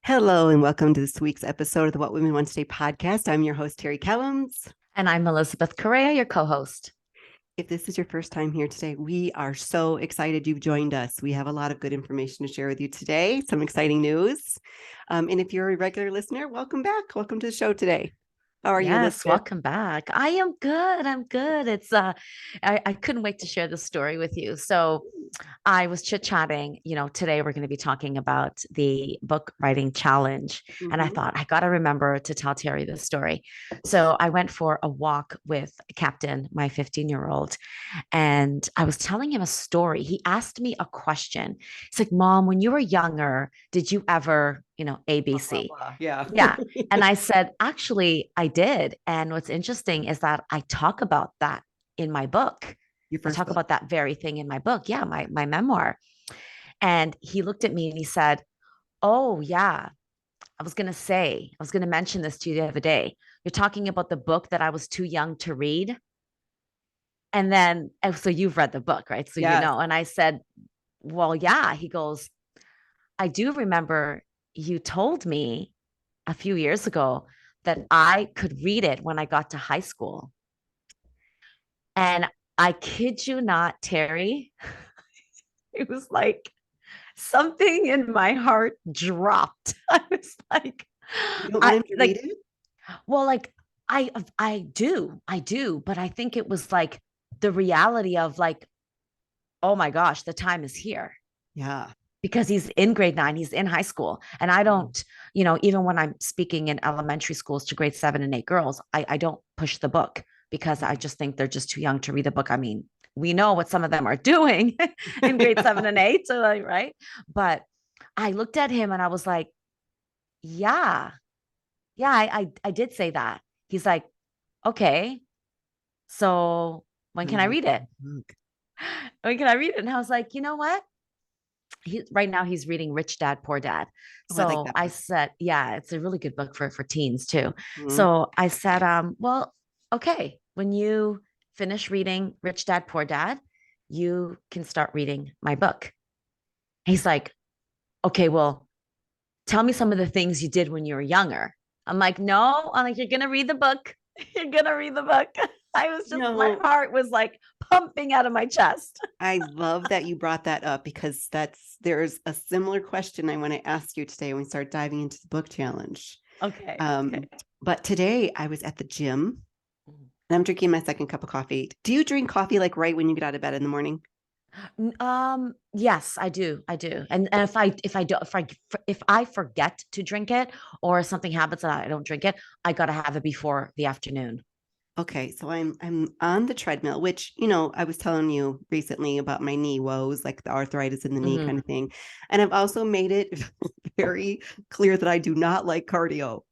Hello and welcome to this week's episode of the What Women Want Today podcast. I'm your host, Terry Kellums. And I'm Elizabeth Correa, your co-host. If this is your first time here today, we are so excited you've joined us. We have a lot of good information to share with you today, some exciting news. And if you're a regular listener, welcome back. Welcome to the show today. How are you, Yes, Elizabeth? welcome back. I am good. I'm good. I couldn't wait to share this story with you. So I was chit-chatting, today we're going to be talking about the book writing challenge. And I Mhm. thought I got to remember to tell Terry this story. So I went for a walk with Captain, my 15-year-old, and I was telling him a story. He asked me a question. He's like, Mom, when you were younger, did you ever, Blah, blah, ABC? blah. Yeah. Yeah. And I said, actually, I did. And what's interesting is that I talk about that in my book. Your I first talk book. about that very thing in my book. Yeah, my memoir. And he looked at me and he said, Oh, yeah. I was going to mention this to you the other day. You're talking about the book that I was too young to read. And then, so you've read the book, right? So, Yes. and I said, Well, yeah. He goes, I do remember you told me a few years ago that I could read it when I got to high school. And I kid you not, Terry, it was like something in my heart dropped. I was like, You don't want I him to read like, it? well, like I do, but I think it was like the reality of like, oh my gosh, the time is here. Yeah. Because he's in grade 9, he's in high school. And I Mhm. don't, even when I'm speaking in elementary schools to grade 7 and 8 girls, I don't push the book because I just think they're just too young to read the book. I mean, we know what some of them are doing in grade 7 and 8, so like, right? But I looked at him and I was like, yeah, yeah, I did say that. He's like, okay, so when When can I are you read it? reading? When can I read it? And I was like, you know what? Right now he's reading Rich Dad Poor Dad. Oh, I like So that I book. said, yeah, it's a really good book for teens too. Mhm. So I said, well, okay, when you finish reading Rich Dad Poor Dad, you can start reading my book. He's like, okay, well, tell me some of the things you did when you were younger. I'm like, no, I'm like, you're gonna read the book. You're gonna read the book. My No, heart was like pumping out of my chest. I love that you brought that up because there's a similar question I want to ask you today when we start diving into the book challenge. Okay. Um, but today I was at the gym Okay. and I'm drinking my second cup of coffee. Do you drink coffee like right when you get out of bed in the morning? Yes, I do. I do. And if I forget to drink it or something happens that I don't drink it, I gotta have it before the afternoon. Okay, so I'm on the treadmill, which I was telling you recently about my knee woes, like the arthritis in the knee kind Hmm. of thing. And I've also made it very clear that I do not like cardio.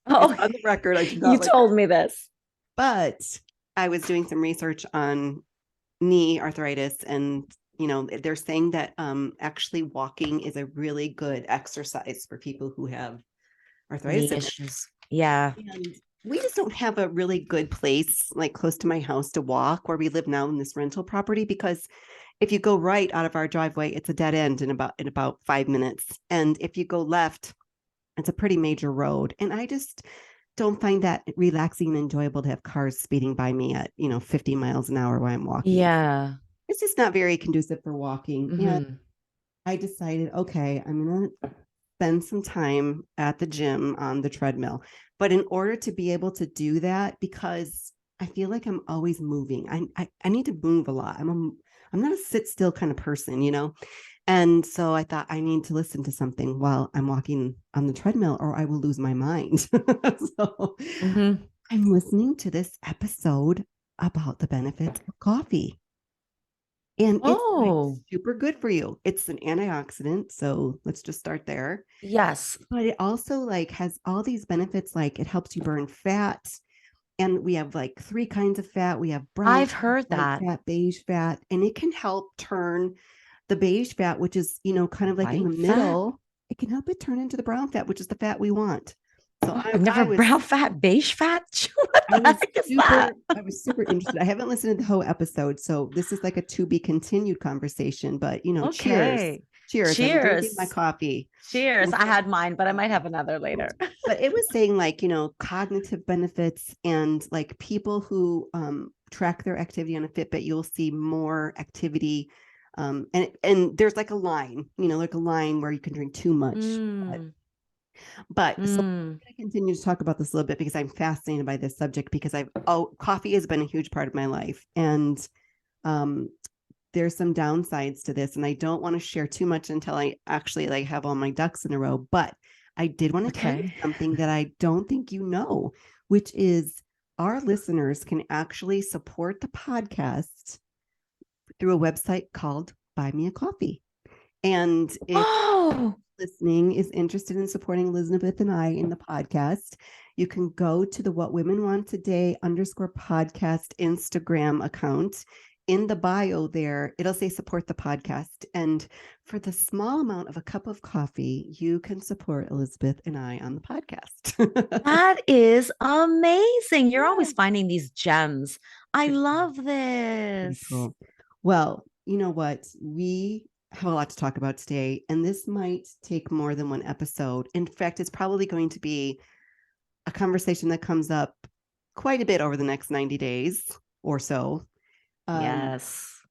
It's Oh, on the record, I do you not like told me this. but I was doing some research on knee arthritis and they're saying that actually walking is a really good exercise for people who have arthritis Knee in it. issues. Yeah. And we just don't have a really good place like close to my house to walk where we live now in this rental property because if you go right out of our driveway it's a dead end in about 5 minutes, and if you go left it's a pretty major road, and I just don't find that relaxing and enjoyable to have cars speeding by me at 50 miles an hour while I'm walking. Yeah. It's just not very conducive for walking. And Hmm. I decided, okay, I'm going to spend some time at the gym on the treadmill. But in order to be able to do that, because I feel like I'm always moving, I need to move a lot. I'm not a sit still kind of person. And so I thought I need to listen to something while I'm walking on the treadmill or I will lose my mind. So Hmm. I'm listening to this episode about the benefits of coffee. And it's like Oh, super good for you. It's an antioxidant, so let's just start there. yes. But it also like has all these benefits, like it helps you burn fat. And we have like three kinds of fat. We have brown I've fat, heard white that. fat, beige fat, and it can help turn the beige fat, which is, kind of like in the White fat? middle, it can help it turn into the brown fat, which is the fat we want. So Oh, I, I've never I was brown fat, beige fat. What I the was heck is super that? I was super interested. I haven't listened to the whole episode, so this is like a to be continued conversation, but cheers. Okay. Cheers. I'm drinking my Cheers. coffee. Cheers. And I so, had mine, but I might have another later. but it was saying like, cognitive benefits and like people who track their activity on a Fitbit, you'll see more activity. And there's like a line, like a line where you can drink too much. Mm, But so I'm mm. going to continue to talk about this a little bit because I'm fascinated by this subject because coffee has been a huge part of my life. And um, there's some downsides to this. And I don't want to share too much until I actually like have all my ducks in a row. But I did want to tell you Okay. something that I don't think you know, which is our listeners can actually support the podcast through a website called Buy Me a Coffee. And if Oh, listening is interested in supporting Elizabeth and I in the podcast, you can go to the What Women Want Today _podcast Instagram account. In the bio there, it'll say support the podcast. And for the small amount of a cup of coffee, you can support Elizabeth and I on the podcast. that is amazing. You're Yeah. always finding these gems. I Pretty love this. cool. Well, you know what? We have a lot to talk about today, and this might take more than one episode. In fact, it's probably going to be a conversation that comes up quite a bit over the next 90 days or so. Yes.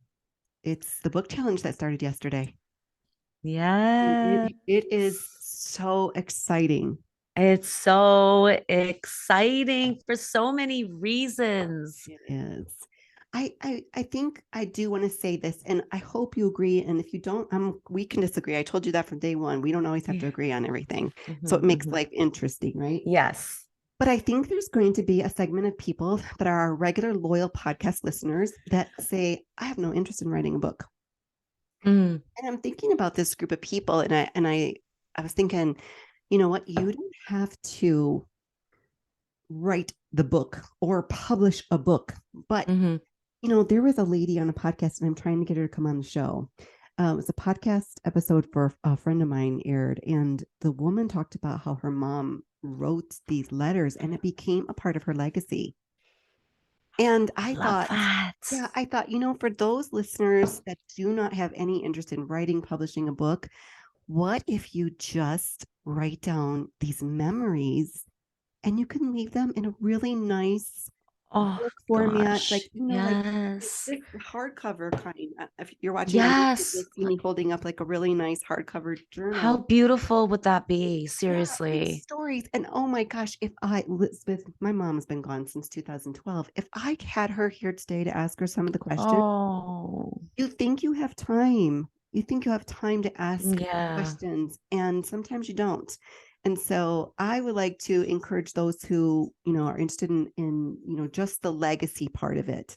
It's the book challenge that started yesterday. Yes. It is so exciting. It's so exciting for so many reasons. It is. I think I do want to say this, and I hope you agree. And if you don't, we can disagree. I told you that from day one. We don't always have to agree on everything. So it makes life interesting, right? Yes. But I think there's going to be a segment of people that are our regular loyal podcast listeners that say, I have no interest in writing a book. Mm. And I'm thinking about this group of people, and I was thinking, you know what, you don't have to write the book or publish a book, but there was a lady on a podcast, and I'm trying to get her to come on the show. It was a podcast episode for a friend of mine aired, and the woman talked about how her mom wrote these letters and it became a part of her legacy. And I Love thought, that. yeah, I thought, for those listeners that do not have any interest in writing, publishing a book, what if you just write down these memories and you can leave them in a really nice Oh book format, gosh. like Yes. like hardcover kind. If you're watching on YouTube, Yes. you'll see me holding up like a really nice hardcover journal. How beautiful would that be? Yeah, Seriously. stories. And oh my gosh, Elizabeth, my mom has been gone since 2012. If I had her here today to ask her some of the questions, Oh, you think you have time. You think you have time to ask yeah. questions, and sometimes you don't. And so I would like to encourage those who, are interested in just the legacy part of it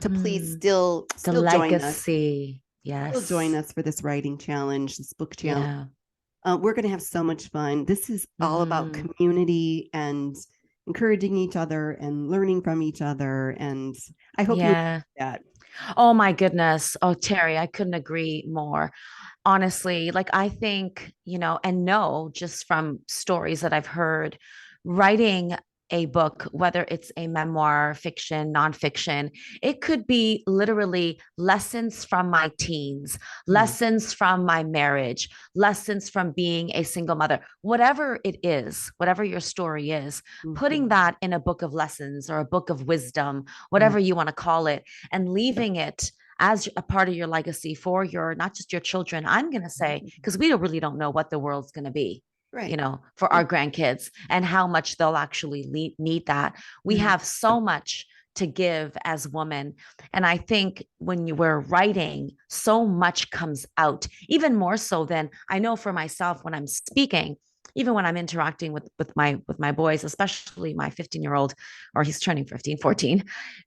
to please still The join us. legacy. Yes. Still join us for this writing challenge, this book challenge. Yeah. We're going to have so much fun. This is all about community and encouraging each other and learning from each other. And I hope you enjoy that. Oh my goodness. Oh, Terry, I couldn't agree more. Honestly, like I think, and know just from stories that I've heard, writing a book, whether it's a memoir, fiction, nonfiction, it could be literally lessons from my teens, lessons from my marriage, lessons from being a single mother, whatever it is, whatever your story is, putting that in a book of lessons or a book of wisdom, whatever you want to call it, and leaving it as a part of your legacy for not just your children, I'm going to say, because we really don't know what the world's going to be. Right. For our grandkids and how much they'll actually need that. We have so much to give as women. And I think when you were writing, so much comes out, even more so than I know for myself when I'm speaking, even when I'm interacting with my boys, especially my 15-year-old, or he's turning 15, 14,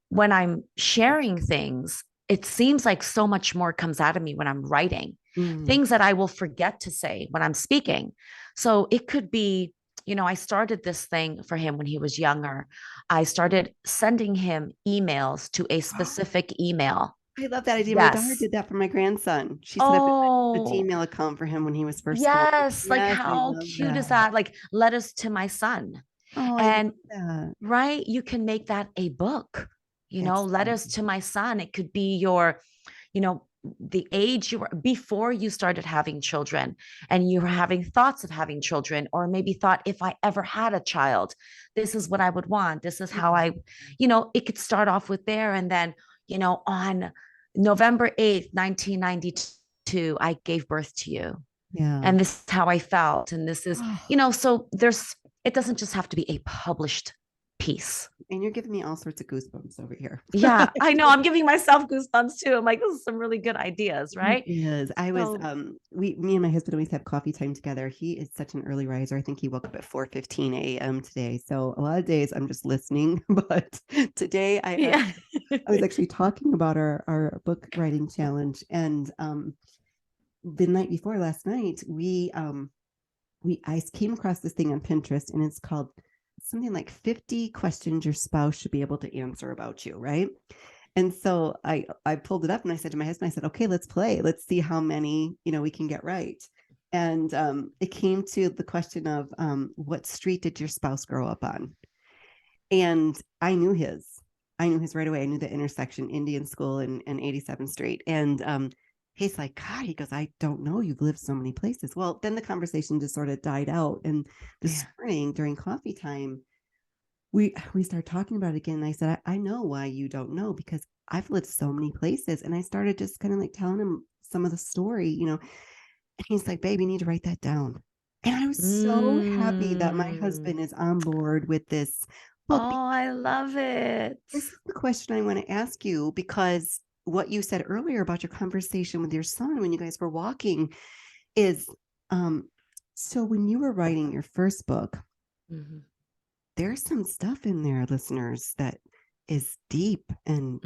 when I'm sharing things, it seems like so much more comes out of me when I'm writing, things that I will forget to say when I'm speaking. So it could be, I started this thing for him when he was younger. I started sending him emails to a specific email. I love that idea. Yes. My daughter did that for my grandson. She set up a Gmail account for him when he was first born. Yes. Like how cute is that? Like letters to my son. Oh, and right, you can make that a book, letters to my son. It could be your the age you were before you started having children, and you were having thoughts of having children, or maybe thought, if I ever had a child, this is what I would want. This is how I, it could start off with there. And then, on November 8th, 1992, I gave birth to you. Yeah. And this is how I felt. And this is, so it doesn't just have to be a published piece. And you're giving me all sorts of goosebumps over here. Yeah, I know. I'm giving myself goosebumps too. I'm like, this is some really good ideas, right? Yes. I was me and my husband always have coffee time together. He is such an early riser. I think he woke up at 4:15 a.m. today. So a lot of days I'm just listening. But today I was actually talking about our book writing challenge. And the night before last night, I came across this thing on Pinterest, and it's called something like 50 questions your spouse should be able to answer about you, right? And so I pulled it up, and I said to my husband, I said, okay, let's play. Let's see how many, we can get right. And it came to the question of what street did your spouse grow up on? And I knew his right away. I knew the intersection, Indian School and 87th Street. And he's like, God, he goes, I don't know. You've lived so many places. Well, then the conversation just sort of died out. And this morning during coffee time, we started talking about it again. And I said, I know why you don't know, because I've lived so many places. And I started just kind of like telling him some of the story, and he's like, babe, you need to write that down. And I was so happy that my husband is on board with this book. Oh, I love it. This is the question I want to ask you, because what you said earlier about your conversation with your son when you guys were walking is, so when you were writing your first book, there's some stuff in there, listeners, that is deep and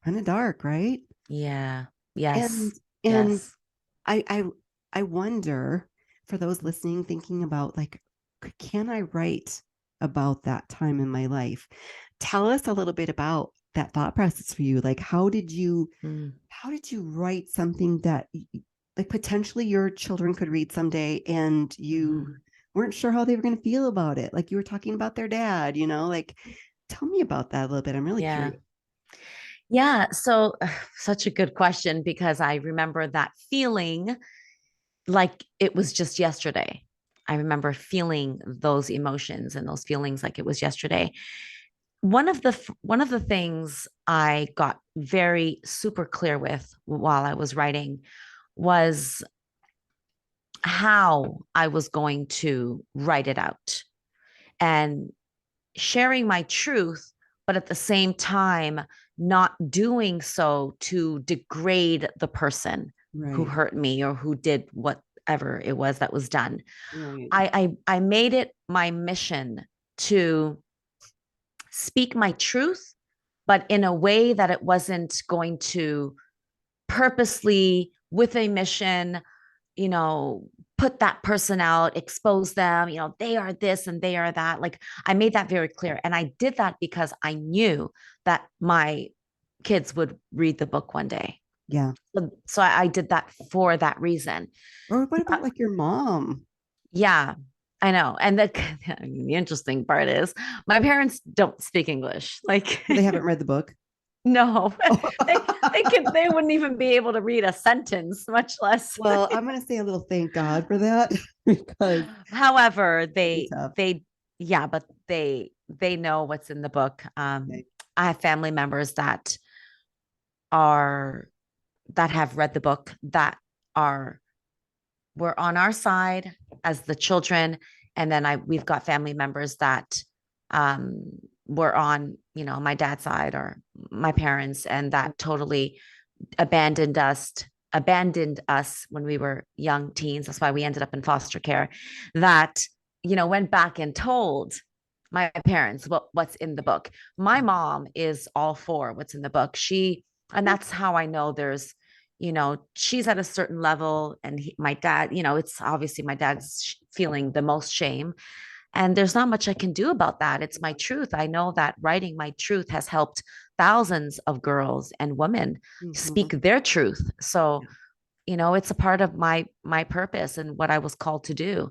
kind of dark, right? Yeah. Yes. And yes. I wonder, for those listening, thinking about like, can I write about that time in my life? Tell us a little bit about that thought process for you. Like, how did you write something that like potentially your children could read someday, and you weren't sure how they were going to feel about it? Like, you were talking about their dad, like, tell me about that a little bit. I'm really curious. Yeah. So such a good question, because I remember that feeling like it was just yesterday. I remember feeling those emotions and those feelings like it was yesterday. One of the things I got very super clear with while I was writing was how I was going to write it out, and sharing my truth, but at the same time, not doing so to degrade the person who hurt me or who did whatever it was that was done. I made it my mission to speak my truth, but in a way that it wasn't going to purposely, with a mission, put that person out, expose them, they are this and they are that. Like, I made that very clear. And I did that because I knew that my kids would read the book one day. Yeah. So I did that for that reason. Or what about like your mom? Yeah, I know. And the interesting part is my parents don't speak English. Like, they haven't read the book. No, they wouldn't even be able to read a sentence, much less. Well, I'm going to say a little thank God for that, because however, they know what's in the book. Okay. I have family members that have read the book, that were on our side as the children. And then we've got family members that were on, my dad's side or my parents, and that totally abandoned us when we were young teens. That's why we ended up in foster care. That, went back and told my parents what's in the book. My mom is all for what's in the book. And that's how I know there's, she's at a certain level, and my dad, it's obviously my dad's feeling the most shame. And there's not much I can do about that. It's my truth. I know that writing my truth has helped thousands of girls and women speak their truth. So, it's a part of my purpose and what I was called to do.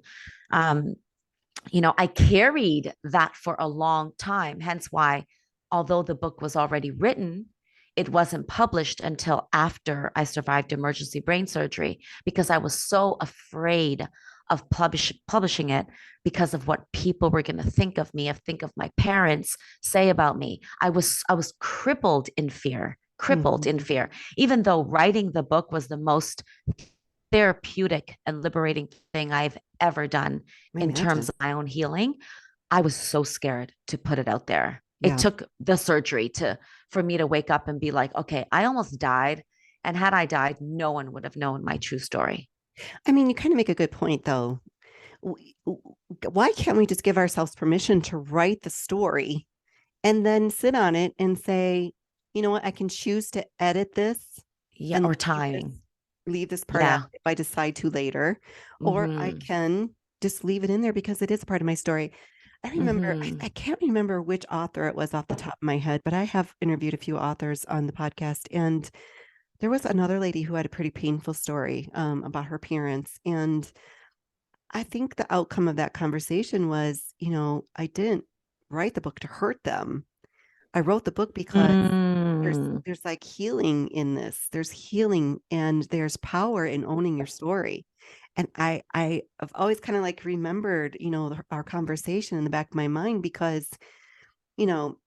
I carried that for a long time. Hence why, although the book was already written, it wasn't published until after I survived emergency brain surgery because I was so afraid of publishing it because of what people were going to think of me, think of my parents, say about me. I was crippled in Mhm. fear, even though writing the book was the most therapeutic and liberating thing I've ever done I in terms imagine. of my own healing. I was so scared to put it out there. It Yeah. took the surgery to for me to wake up and be like, okay, I almost died. And had I died, no one would have known my true story. I mean, you kind of make a good point, though. Why can't we just give ourselves permission to write the story and then sit on it and say, you know what, I can choose to edit this Yeah, and or timing. leave this part out Yeah. if I decide to later, or I Mm-hmm. can just leave it in there because it is a part of my story. I remember, Mm-hmm. I can't remember which author it was off the top of my head, but I have interviewed a few authors on the podcast, and there was another lady who had a pretty painful story about her parents. And I think the outcome of that conversation was, I didn't write the book to hurt them. I wrote the book because there's Mm. there's like healing in this. There's healing and there's power in owning your story. And I've always kind of like remembered, our conversation in the back of my mind because, you know,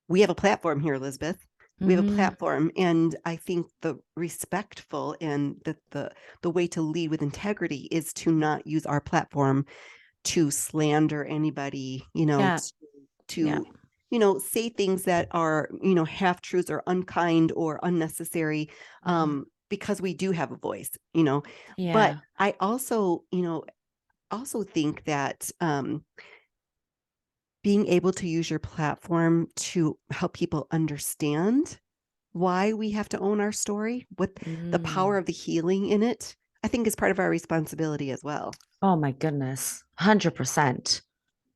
we have a platform here, Elizabeth. We have a Mm-hmm. platform, and I think the respectful and the way to lead with integrity is to not use our platform to slander anybody, Yeah. Yeah. to say things that are, half truths or unkind or unnecessary, Mm-hmm. because we do have a voice, but Yeah. I also, also think that being able to use your platform to help people understand why we have to own our story, what the power Mm. of the healing in it, I think is part of our responsibility as well. Oh my goodness. 100%.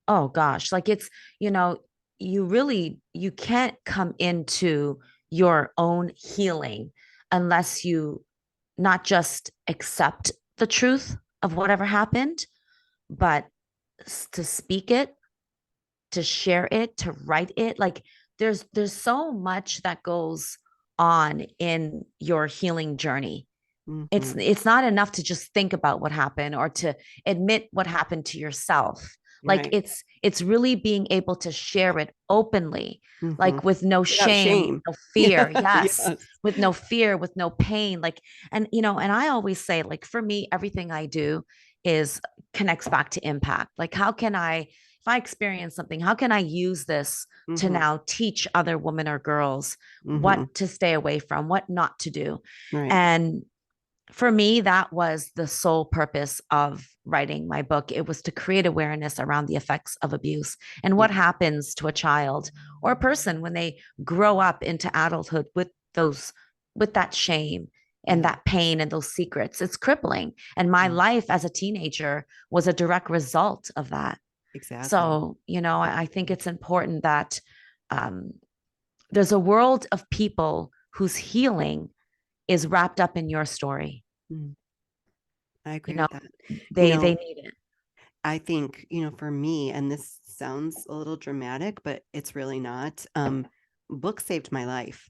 Oh gosh, like it's, you know, you can't come into your own healing unless you not just accept the truth of whatever happened, but to speak it, to share it, to write it. Like there's so much that goes on in your healing journey. It's Hmm. it's not enough to just think about what happened or to admit what happened to yourself. Like Right. it's really being able to share it openly, Hmm. like with no Without shame, shame. no Yeah. fear. Yes, Yes. with no fear, with no pain. Like, and and I always say, like, for me, everything I do is connects back to impact. Like, how can if I experience something, how can I use this to Hmm. now teach other women or girls what Hmm. to stay away from, what not to do? Right. And for me, that was the sole purpose of writing my book. It was to create awareness around the effects of abuse and Yeah. what happens to a child or a person when they grow up into adulthood with with that shame and Yeah. that pain and those secrets. It's crippling. And my Yeah. life as a teenager was a direct result of that. Exactly. So, I think it's important that um, there's a world of people whose healing is wrapped up in your story. Mm, I You agree know, with that. You they know, need it. I think, for me, and this sounds a little dramatic, but it's really not. Book saved my life.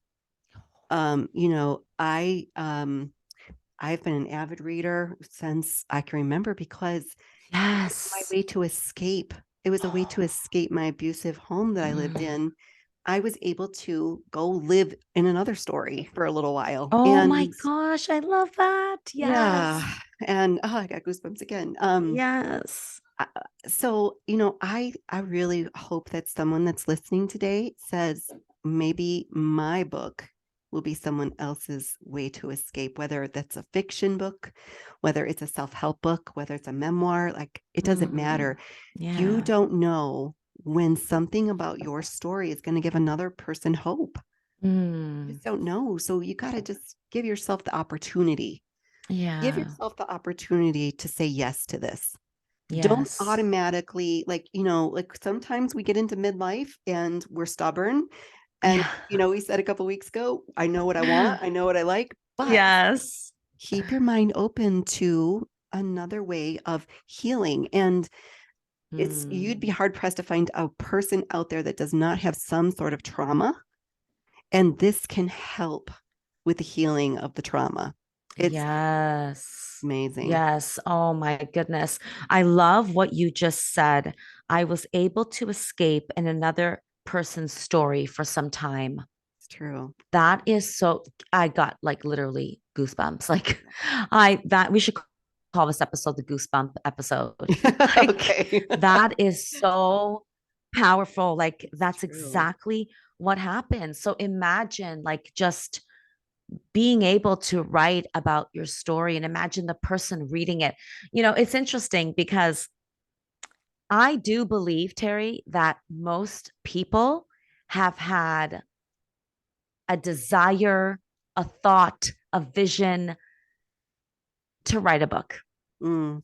I've been an avid reader since I can remember because it was my Yes. way to escape. It was a way to escape my abusive home that I lived Mm. in. I was able to go live in another story for a little while. Oh my And gosh, I love that. yeah, Yes. and oh, I got goosebumps again. Yes. I- so, I really hope that someone that's listening today says maybe my book will be someone else's way to escape, whether that's a fiction book, whether it's a self-help book, whether it's a memoir, like it doesn't Mm. matter. You Yeah. don't know when something about your story is going to give another person hope. You Mm. just don't know. So you got to just give yourself the opportunity. Give Yeah. yourself the opportunity to say yes to this. Don't Yes. automatically, like, like sometimes we get into midlife and we're stubborn. And, Yeah. we said a couple weeks ago, I know what I want, I know what I like, but Yes. keep your mind open to another way of healing. And you'd be Mm. hard pressed to find a person out there that does not have some sort of trauma And this can help with the healing of the trauma. It's Yes. amazing. Yes. Oh my goodness. I love what you just said. I was able to escape in another person's story for some time. It's true. That is so, I got like literally goosebumps. Like, that we should call this episode the goosebump episode. Like, Okay. that is so powerful. Like, that's True. exactly what happened. So imagine like just being able to write about your story and imagine the person reading it. It's interesting because I do believe, Terry, that most people have had a desire, a thought, a vision to write a book. Mm,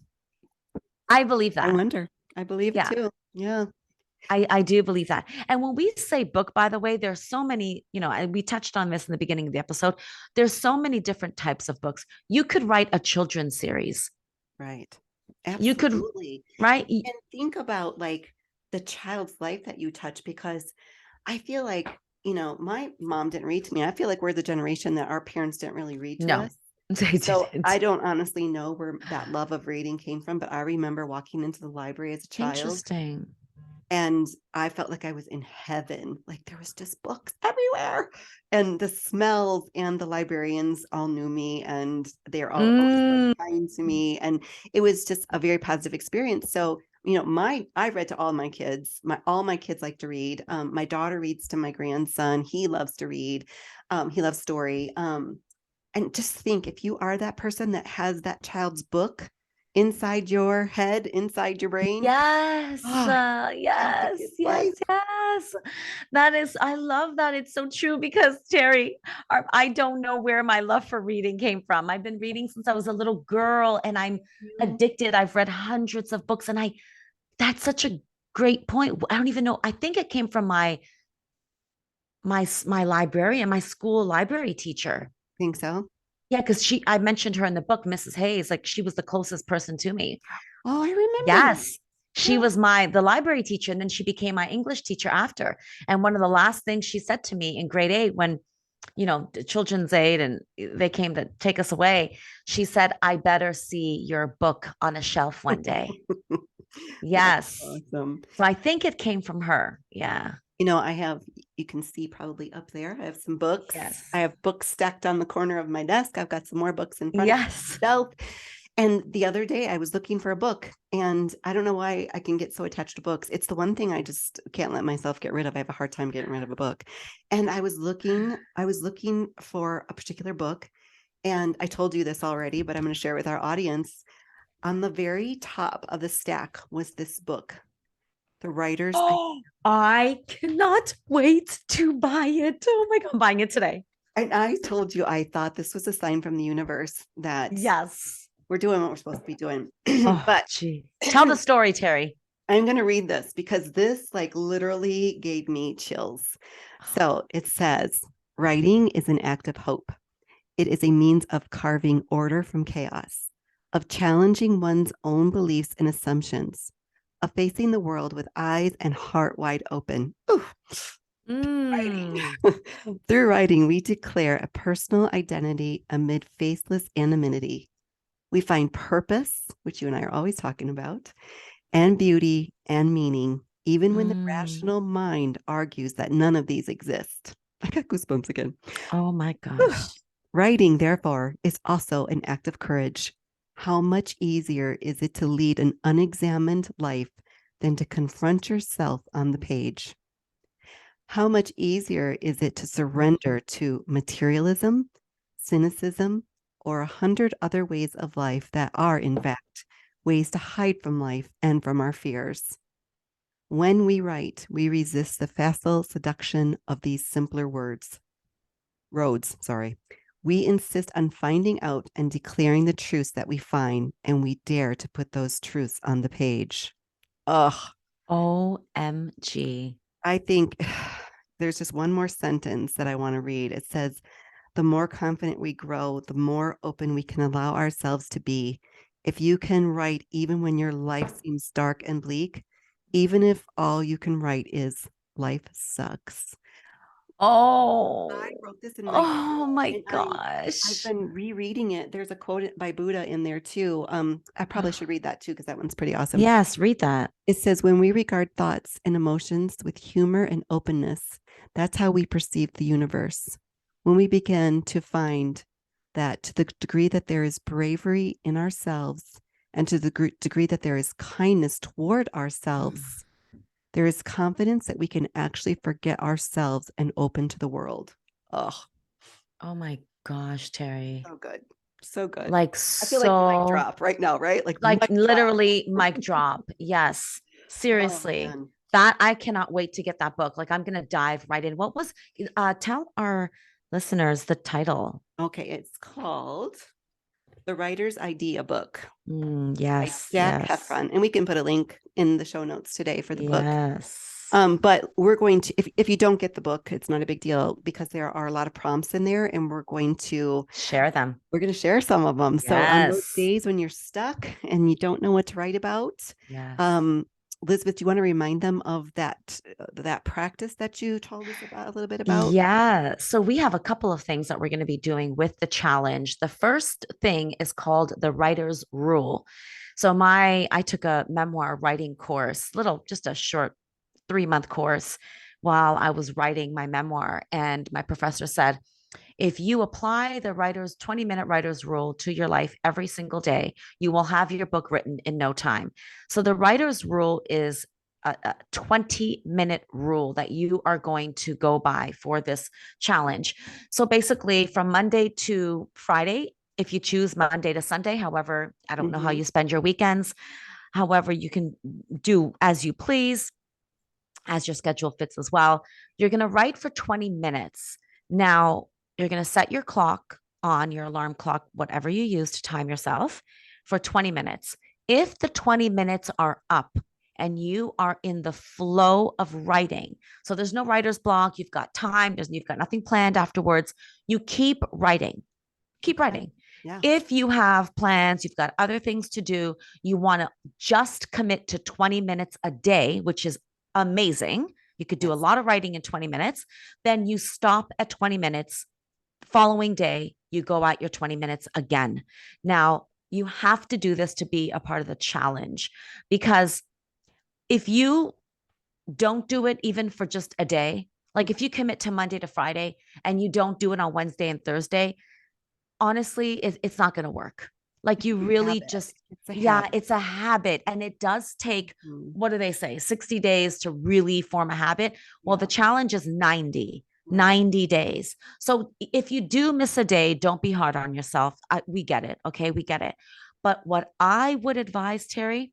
I believe I that. wonder. I believe it Yeah, too. Yeah. I do believe that. And when we say book, by the way, there's so many, and we touched on this in the beginning of the episode. There's so many different types of books. You could write a children's series. Right. You could, Absolutely. right? And think about like the child's life that you touch, because I feel like, my mom didn't read to me. I feel like we're the generation that our parents didn't really read to No, us. they So I didn't. don't honestly know where that love of reading came from, but I remember walking into the library as a child Interesting. and I felt like I was in heaven. Like there was just books everywhere. And the smells, and the librarians all knew me, and they're all always so Mm. kind to me. And it was just a very positive experience. So, I read to all my kids. All my kids like to read. My daughter reads to my grandson. He loves to read. He loves story. And just think, if you are that person that has that child's book inside your head, inside your brain, Yes, oh, have the yes, kids' yes, life. yes. I love that. It's so true because Terry, I don't know where my love for reading came from. I've been reading since I was a little girl and I'm Yeah. addicted. I've read hundreds of books and that's such a great point. I don't even know. I think it came from my librarian, my school library teacher. Think so? Yeah, because I mentioned her in the book, Mrs. Hayes, like she was the closest person to me. Oh, I remember that. Yes. She Yeah. was the library teacher, and then she became my English teacher after. And one of the last things she said to me in grade 8, when, the children's aid and they came to take us away, she said, I better see your book on a shelf one day. That's Yes. awesome. So I think it came from her. Yeah. You can see probably up there, I have some books. I Yes. have books stacked on the corner of my desk. I've got some more books in front of Yes. myself. And the other day I was looking for a book, and I don't know why I can get so attached to books. It's the one thing I just can't let myself get rid of. I have a hard time getting rid of a book. And I was looking for a particular book, and I told you this already, but I'm going to share it with our audience. On the very top of the stack was this book, The Writer's. Oh, I cannot wait to buy it. Oh my God, I'm buying it today. And I told you I thought this was a sign from the universe that Yes. we're doing what we're supposed to be doing. Oh, But gee. Tell the story, Terry. I'm going to read this because this like literally gave me chills. So it says, writing is an act of hope. It is a means of carving order from chaos, of challenging one's own beliefs and assumptions, of facing the world with eyes and heart wide open. Ooh. Mm. Writing. Through writing, we declare a personal identity amid faceless anonymity. We find purpose, which you and I are always talking about, and beauty and meaning, even when the Mm. rational mind argues that none of these exist. I got goosebumps again. Oh my gosh. Writing, therefore, is also an act of courage. How much easier is it to lead an unexamined life than to confront yourself on the page? How much easier is it to surrender to materialism, cynicism, or 100 other ways of life that are, in fact, ways to hide from life and from our fears? When we write, we resist the facile seduction of these simpler roads. We insist on finding out and declaring the truths that we find, and we dare to put those truths on the page. Ugh. OMG. I think there's just one more sentence that I want to read. It says, the more confident we grow, the more open we can allow ourselves to be. If you can write even when your life seems dark and bleak, even if all you can write is life sucks. I Oh, wrote this in my oh journal, my and I've gosh. been rereading it. There's a quote by Buddha in there too. I probably should read that too because that one's pretty awesome. Yes, read that. It says, when we regard thoughts and emotions with humor and openness, that's how we perceive the universe. When we begin to find that to the degree that there is bravery in ourselves and to the degree that there is kindness toward ourselves, there is confidence that we can actually forget ourselves and open to the world. Oh, Oh my gosh, Terry. so good. So good. Like I feel like mic so, drop right now, right? Like like mic drop. literally mic drop. Yes. Oh Seriously. man. That I cannot wait to get that book. Like I'm gonna dive right in. What was tell our listeners the title. Okay, it's called The Writer's Idea Book by Yes, Jack yes, Heffron. And we can put a link in the show notes today for the book. yes. But we're going to, if you don't get the book, it's not a big deal because there are a lot of prompts in there and Share them. we're going to share some of them. So on those Yes, days when you're stuck and you don't know what to write about, yes. Elizabeth, do you want to remind them of that practice that you told us about a little bit about? Yeah. So we have a couple of things that we're going to be doing with the challenge. The first thing is called the writer's rule. So I took a memoir writing course, just a short 3-month course while I was writing my memoir. And my professor said, if you apply the 20-minute writer's rule to your life every single day, you will have your book written in no time. So the writer's rule is a 20-minute rule that you are going to go by for this challenge. So basically, from Monday to Friday, if you choose Monday to Sunday, however, I don't know how Mm-hmm. you spend your weekends, however, you can do as you please, as your schedule fits as well. You're going to write for 20 minutes. Now, you're going to set your clock on your alarm clock, whatever you use to time yourself for 20 minutes. If the 20 minutes are up and you are in the flow of writing, so there's no writer's block, you've got time, you've got nothing planned afterwards, you keep writing. Keep Okay. writing. Yeah. If you have plans, you've got other things to do, you want to just commit to 20 minutes a day, which is amazing. You could do a Yes. lot of writing in 20 minutes. Then you stop at 20 minutes. Following day, you go at your 20 minutes again. Now, you have to do this to be a part of the challenge because if you don't do it even for just a day, like if you commit to Monday to Friday and you don't do it on Wednesday and Thursday, honestly, it's not going to work. Like you really Habit. just, It's a yeah, habit. it's a habit. And it does take, Mhm. what do they say, 60 days to really form a habit? Well, the Yeah. challenge is 90. Right. 90 days. So if you do miss a day, don't be hard on yourself. We get it. Okay. We get it. But what I would advise, Terry,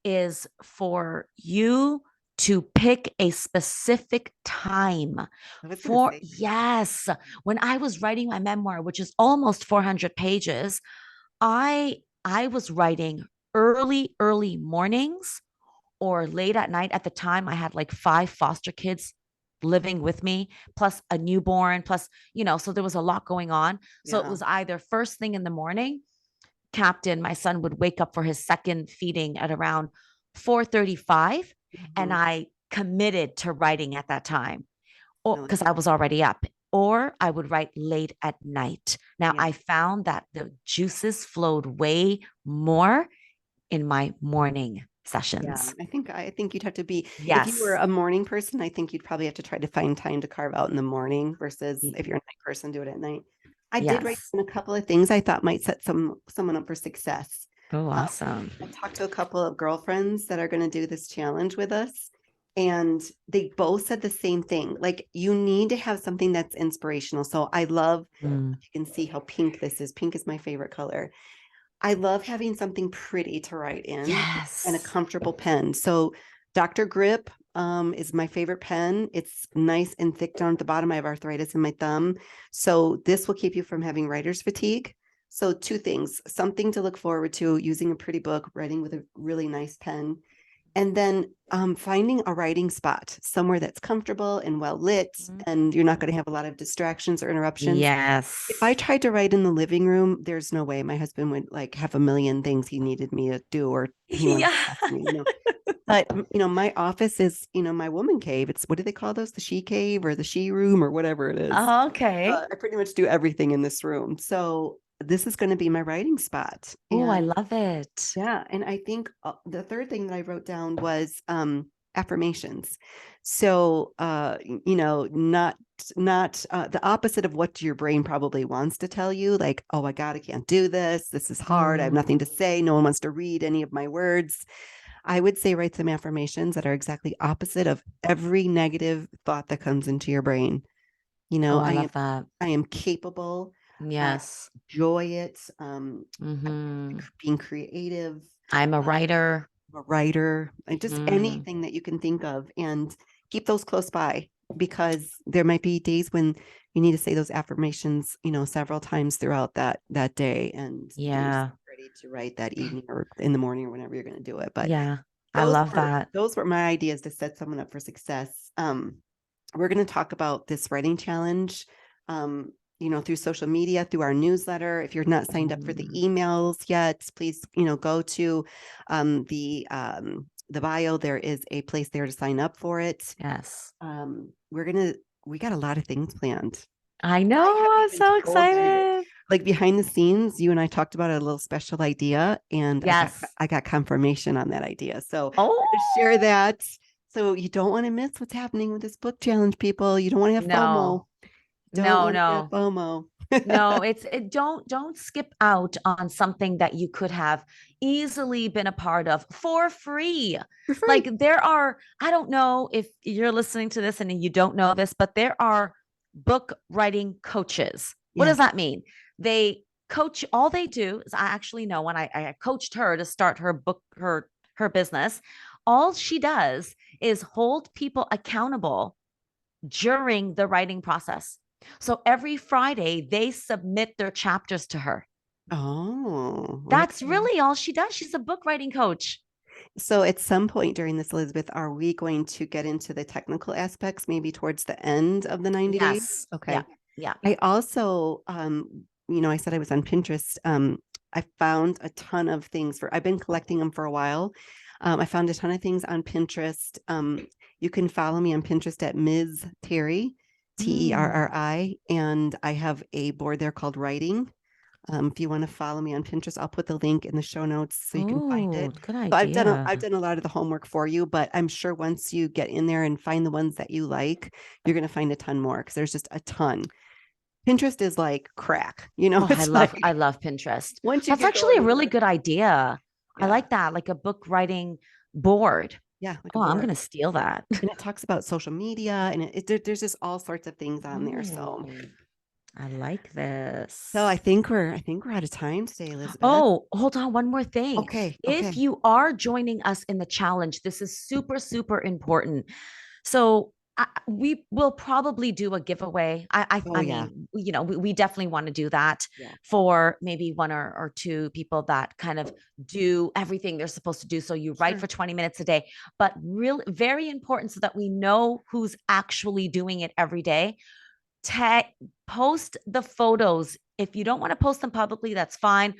is for you to pick a specific time I was going to for, say, yes, when I was writing my memoir, which is almost 400 pages, I was writing early mornings or late at night. At the time I had like 5 foster kids living with me, plus a newborn, plus, so there was a lot going on. So it yeah. was either first thing in the morning, Captain, my son would wake up for his second feeding at around 4:35, and Mhm. I committed to writing at that time, or I like because I was already up, or I would write late at night. Now Yeah. I found that the juices flowed way more in my morning Yeah. sessions. I think you'd have to be, if you were Yes. a morning person, I think you'd probably have to try to find time to carve out in the morning versus if you're a night person, do it at night. I did write Yes. in a couple of things I thought might set someone up for success. Oh, Um, awesome. I talked to a couple of girlfriends that are going to do this challenge with us, and they both said the same thing. Like, you need to have something that's inspirational. So I love, Mm. you can see how pink this is. Pink is my favorite color. I love having something pretty to write in and a Yes. comfortable pen. So Dr. Grip is my favorite pen. It's nice and thick down at the bottom. I have arthritis in my thumb. So this will keep you from having writer's fatigue. So two things, something to look forward to, using a pretty book, writing with a really nice pen, and then finding a writing spot somewhere that's comfortable and well lit, Mhm. and you're not going to have a lot of distractions or interruptions. If I Yes. tried to write in the living room, there's no way my husband would like have a million things he needed me to do or he wanted Yeah. to ask me. But my office is, my woman cave. It's, what do they call those? The she cave or the she room or whatever it is. Okay. I pretty much do everything in this room. So this is going to be my writing spot. Oh, I And love it. yeah, and I think the third thing that I wrote down was affirmations. So not the opposite of what your brain probably wants to tell you, like, oh my God, I can't do this. This is hard. I have nothing to say. No one wants to read any of my words. I would say write some affirmations that are exactly opposite of every negative thought that comes into your brain. Oh, I I love that. am capable. I Yes. enjoy it. Hmm. Being creative, I'm a writer. a writer, and just Mhm. anything that you can think of, and keep those close by, because there might be days when you need to say those affirmations, several times throughout that day, and get yourself Yeah. ready to write that evening or in the morning or whenever you're going to do it. But Yeah. I those love were that. those were my ideas to set someone up for success. We're going to talk about this writing challenge, through social media, through our newsletter. If you're not signed up for the Mhm. emails yet, please, go to the bio. There is a place there to sign up for it. Yes. We got a lot of things planned. I I know. haven't I'm even so told you. excited. Like behind the scenes, you and I talked about a little special idea, and I got Yes. I got confirmation on that idea. So Oh, we're going to share that. So you don't want to miss what's happening with this book challenge, people. You don't want to have FOMO. no. Don't No, want to have no. FOMO. No, don't skip out on something that you could have easily been a part of for free. For free. Like there are, I don't know if you're listening to this and you don't know this, but there are book writing coaches. What does Yes. that mean? They coach, all they do is I actually know when I coached her to start her book, her business, all she does is hold people accountable during the writing process. So every Friday, they submit their chapters to her. Oh, That's okay. really all she does. She's a book writing coach. So at some point during this, Elizabeth, are we going to get into the technical aspects, maybe towards the end of the 90 days? Yes. Yeah. Okay. Yeah. I also, I said I was on Pinterest. I found a ton of things I've been collecting them for a while. I found a ton of things on Pinterest. You can follow me on Pinterest at Ms. Terry, Mm. Terri, and I have a board there called Writing. If you want to follow me on Pinterest, I'll put the link in the show notes so you can find Oh, it. good So I've idea. done a lot of the homework for you, but I'm sure once you get in there and find the ones that you like, you're going to find a ton more, because there's just a ton. Pinterest is like crack, Oh, it's like I love Pinterest. once you That's get actually going a in really there. good idea. I Yeah. like that, like a book writing board. Yeah. Like a Oh, I'm board. gonna steal that. And it talks about social media, and there's just all sorts of things on there. So, Oh, I like so I this. think we're out of time today, Elizabeth. Oh, hold on, one more thing. Okay. If Okay. you are joining us in the challenge, this is super, super important. So we will probably do a giveaway. Oh I yeah. mean, we definitely want to do that Yeah. for maybe one or two people that kind of do everything they're supposed to do. So you write Sure. for 20 minutes a day, but really very important so that we know who's actually doing it every day. Tag, post the photos. If you don't want to post them publicly, that's fine.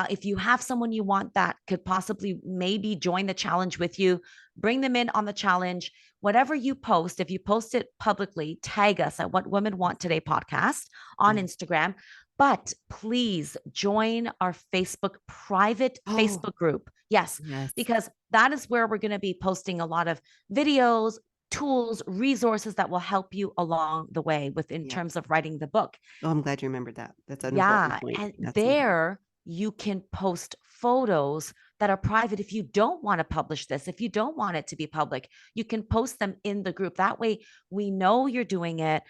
If you have someone you want that could possibly maybe join the challenge with you, bring them in on the challenge. Whatever you post, if you post it publicly, tag us at What Women Want Today podcast on Yeah. Instagram. But please join our Facebook private Oh, Facebook group. Yes, yes. because that is where we're going to be posting a lot of videos, tools, resources that will help you along the way with in Yeah. terms of writing the book. Oh, I'm glad you remembered that. That's an important Yeah, point. and That's important. there you can post photos that are private. If you don't want to publish this, if you don't want it to be public, you can post them in the group. That way, we know you're doing it.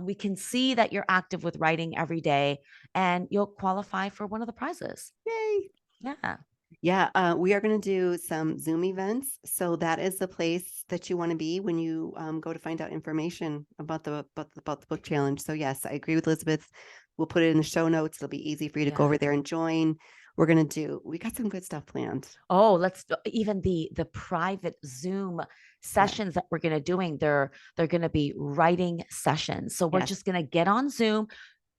We can see that you're active with writing every day, and you'll qualify for one of the prizes. Yay. Yeah. Yeah, we are going to do some Zoom events. So that is the place that you want to be when you go to find out information about the book challenge. So yes, I agree with Elizabeth. We'll put it in the show notes. It'll be easy for you to go Yeah. over there and join. We got some good stuff planned. Oh, let's even the private Zoom Yeah. sessions that we're gonna doing. They're gonna be writing sessions. So we're Yes. just gonna get on Zoom,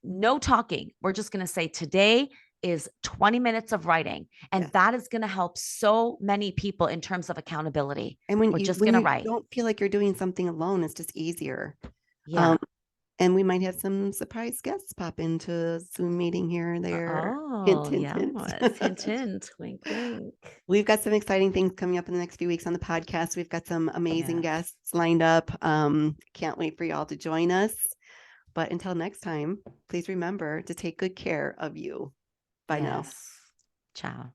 no talking. We're just gonna say today is 20 minutes of writing. And Yes. that is going to help so many people in terms of accountability. And We're just going to write. don't feel like you're doing something alone, it's just easier. Yeah. And we might have some surprise guests pop into a Zoom meeting here and there. Hint, Oh, hint, yeah. hint. Hint, hint. Wink, wink. We've got some exciting things coming up in the next few weeks on the podcast. We've got some amazing Yes. guests lined up. Can't wait for y'all to join us. But until next time, please remember to take good care of you. Bye now. Yes. Ciao.